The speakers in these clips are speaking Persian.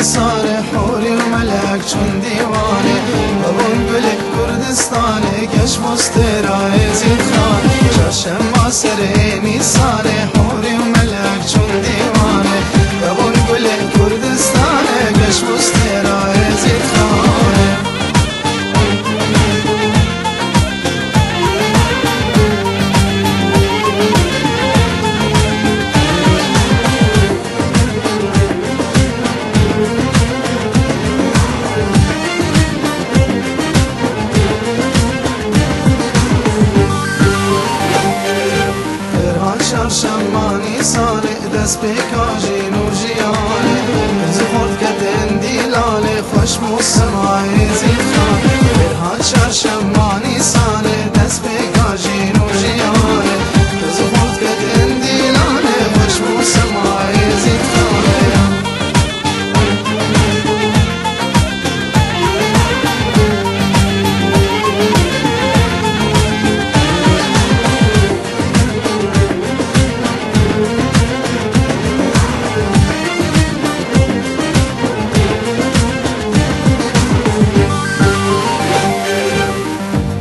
ساره حوری و ملک چون دیوانه بابون بلک کردستانه کش مسترای زید خانه چشم ما سره ساره حوری و ملک چون دیوانه بابون بلک کردستانه کش مسترای زید خانه شمانی سانه دست به کاجین و جیانه زخورد کتن دیلاله خوش موسمای زید خانه برهان شمانی سانه دست به کاجین و جیانه زخورد کتن دیلاله خوش موسمای زید خانه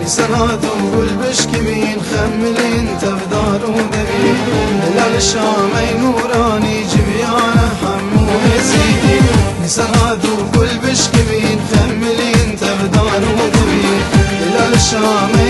سنات وقول بشكمين خملين تفدار ودبين هلال الشامي نوراني جبيان حمو يزيدي سنات وقول بشكمين خملين تفدار ودبين هلال الشامي